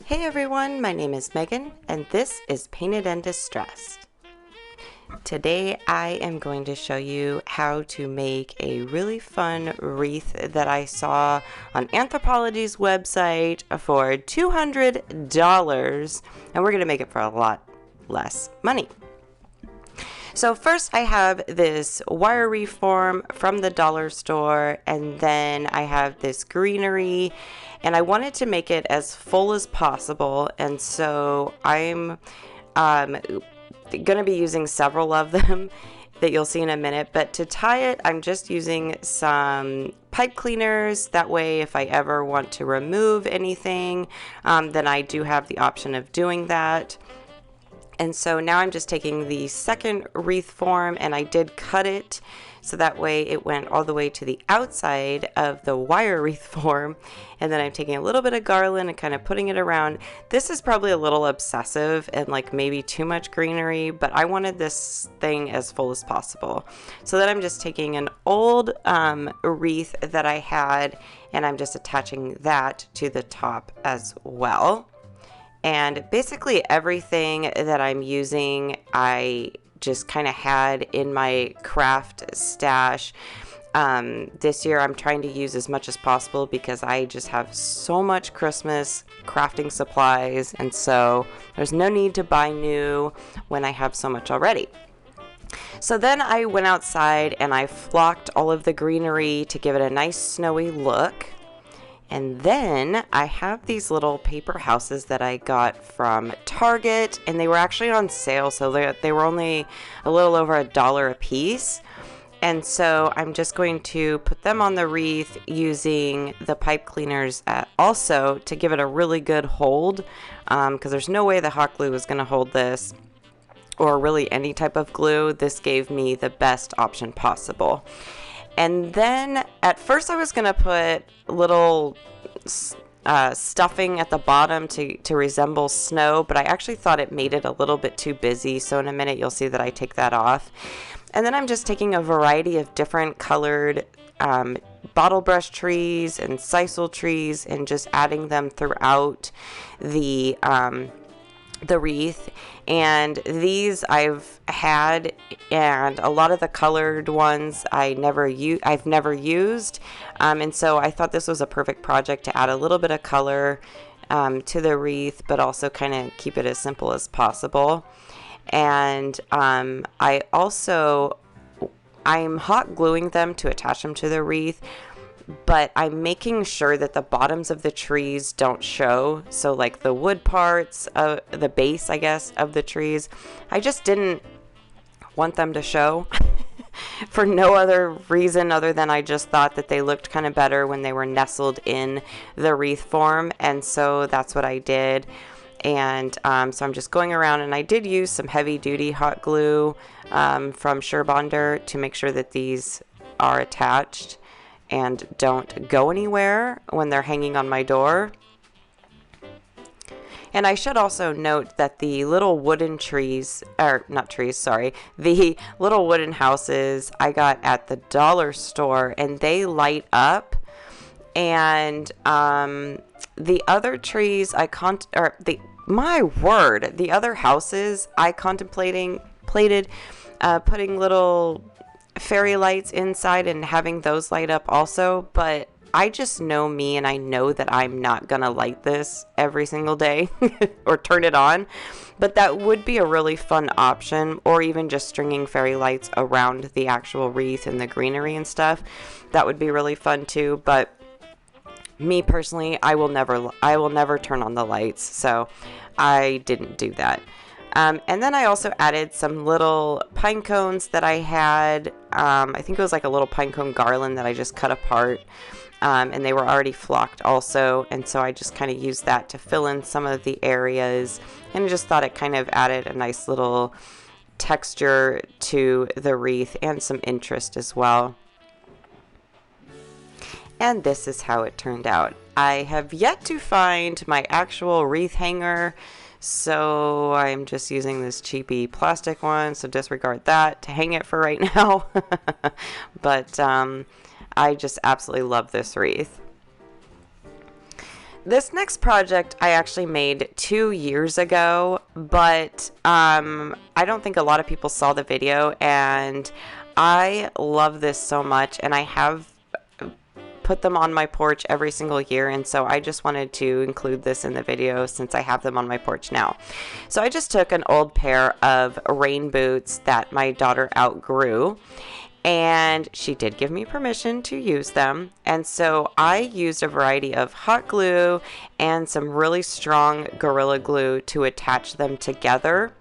Hey everyone, my name is Megan and this is Painted and Distressed. Today I am going to show you how to make a really fun wreath that I saw on Anthropologie's website for $200, and we're going to make it for a lot less money. So first I have this wire wreath form from the dollar store, and then I have this greenery, and I wanted to make it as full as possible, and so I'm going to be using several of them that you'll see in a minute. But to tie it, I'm just using some pipe cleaners. That way if I ever want to remove anything, then I do have the option of doing that. And so now I'm just taking the second wreath form, and I did cut it so that way it went all the way to the outside of the wire wreath form. And then I'm taking a little bit of garland and kind of putting it around. This is probably a little obsessive and like maybe too much greenery, but I wanted this thing as full as possible. So then I'm just taking an old wreath that I had, and I'm just attaching that to the top as well. And basically everything that I'm using, I just kind of had in my craft stash. This year I'm trying to use as much as possible because I just have so much Christmas crafting supplies, and so there's no need to buy new when I have so much already. So then I went outside and I flocked all of the greenery to give it a nice snowy look. And then I have these little paper houses that I got from Target, and they were actually on sale, so they were only a little over $1 a piece. And so I'm just going to put them on the wreath using the pipe cleaners also to give it a really good hold, because there's no way the hot glue is going to hold this, or really any type of glue. This gave me the best option possible. And then at first I was going to put little stuffing at the bottom to resemble snow, but I actually thought it made it a little bit too busy. So in a minute you'll see that I take that off. And then I'm just taking a variety of different colored bottle brush trees and sisal trees and just adding them throughout the wreath. And these I've had, and a lot of the colored ones I've never used, and so I thought this was a perfect project to add a little bit of color to the wreath, but also kind of keep it as simple as possible. And I'm hot gluing them to attach them to the wreath, but I'm making sure that the bottoms of the trees don't show. So like the wood parts of the base, I guess, of the trees, I just didn't want them to show for no other reason other than I just thought that they looked kind of better when they were nestled in the wreath form. And so that's what I did. And so I'm just going around, and I did use some heavy duty hot glue from Surebonder to make sure that these are attached and don't go anywhere when they're hanging on my door. And I should also note that the little wooden trees, or not trees, sorry, the little wooden houses I got at the dollar store, and they light up. And the other trees the other houses I contemplated putting little fairy lights inside and having those light up also, but I just know me, and I know that I'm not gonna light this every single day or turn it on, but that would be a really fun option, or even just stringing fairy lights around the actual wreath and the greenery and stuff. That would be really fun too, but me personally, I will never turn on the lights, so I didn't do that. And then I also added some little pine cones that I had. I think it was like a little pine cone garland that I just cut apart. And they were already flocked also. And so I just kind of used that to fill in some of the areas. And I just thought it kind of added a nice little texture to the wreath and some interest as well. And this is how it turned out. I have yet to find my actual wreath hanger, so I'm just using this cheapy plastic one, so disregard that to hang it for right now. But I just absolutely love this wreath. This next project I actually made 2 years ago, but I don't think a lot of people saw the video, and I love this so much, and I have put them on my porch every single year, and so I just wanted to include this in the video since I have them on my porch now. So I just took an old pair of rain boots that my daughter outgrew, and she did give me permission to use them. And so I used a variety of hot glue and some really strong Gorilla Glue to attach them together.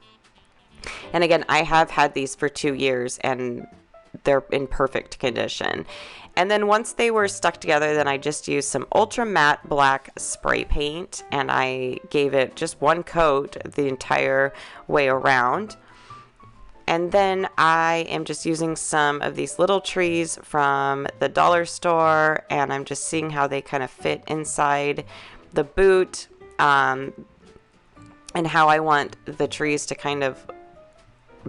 And again, I have had these for 2 years and they're in perfect condition. And then once they were stuck together, then I just used some ultra matte black spray paint, and I gave it just one coat the entire way around. And then I am just using some of these little trees from the dollar store, and I'm just seeing how they kind of fit inside the boot, and how I want the trees to kind of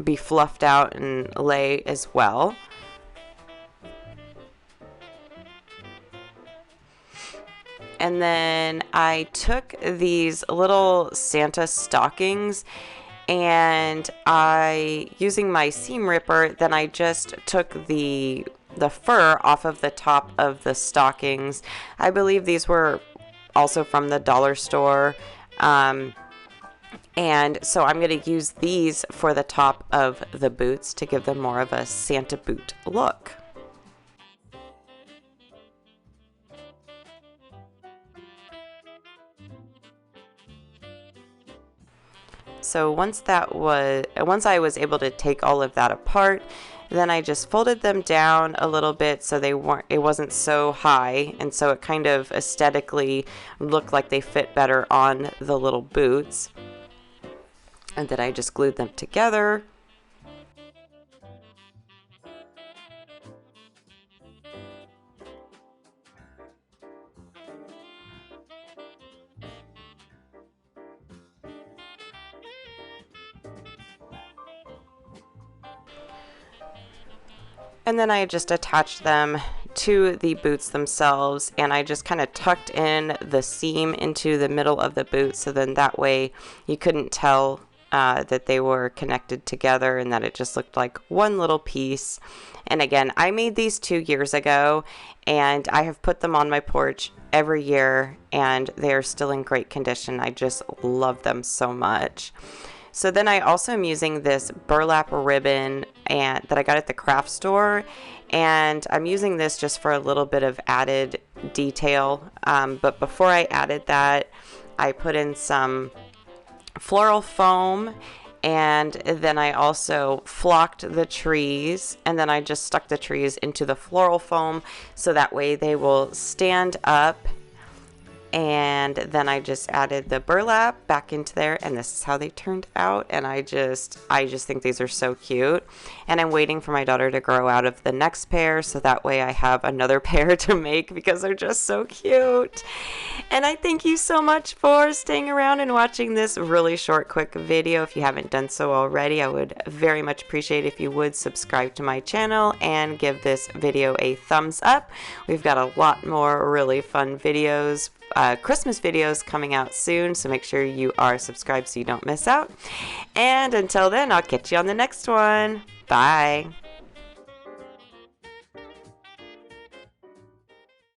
be fluffed out and lay as well. And then I took these little Santa stockings, and using my seam ripper, then I just took the fur off of the top of the stockings. I believe these were also from the dollar store. And so I'm going to use these for the top of the boots to give them more of a Santa boot look. So once I was able to take all of that apart, then I just folded them down a little bit so it wasn't so high, and so it kind of aesthetically looked like they fit better on the little boots. And then I just glued them together. And then I just attached them to the boots themselves, and I just kind of tucked in the seam into the middle of the boot, so then that way you couldn't tell that they were connected together and that it just looked like one little piece. And again, I made these 2 years ago, and I have put them on my porch every year, and they are still in great condition. I just love them so much. So then I also am using this burlap ribbon that I got at the craft store, and I'm using this just for a little bit of added detail. But before I added that, I put in some floral foam, and then I also flocked the trees, and then I just stuck the trees into the floral foam so that way they will stand up. And then I just added the burlap back into there, and this is how they turned out. And I just think these are so cute. And I'm waiting for my daughter to grow out of the next pair, so that way I have another pair to make because they're just so cute. And I thank you so much for staying around and watching this really short, quick video. If you haven't done so already, I would very much appreciate if you would subscribe to my channel and give this video a thumbs up. We've got a lot more really fun videos, Christmas videos coming out soon, so make sure you are subscribed so you don't miss out. And until then, I'll catch you on the next one. Bye.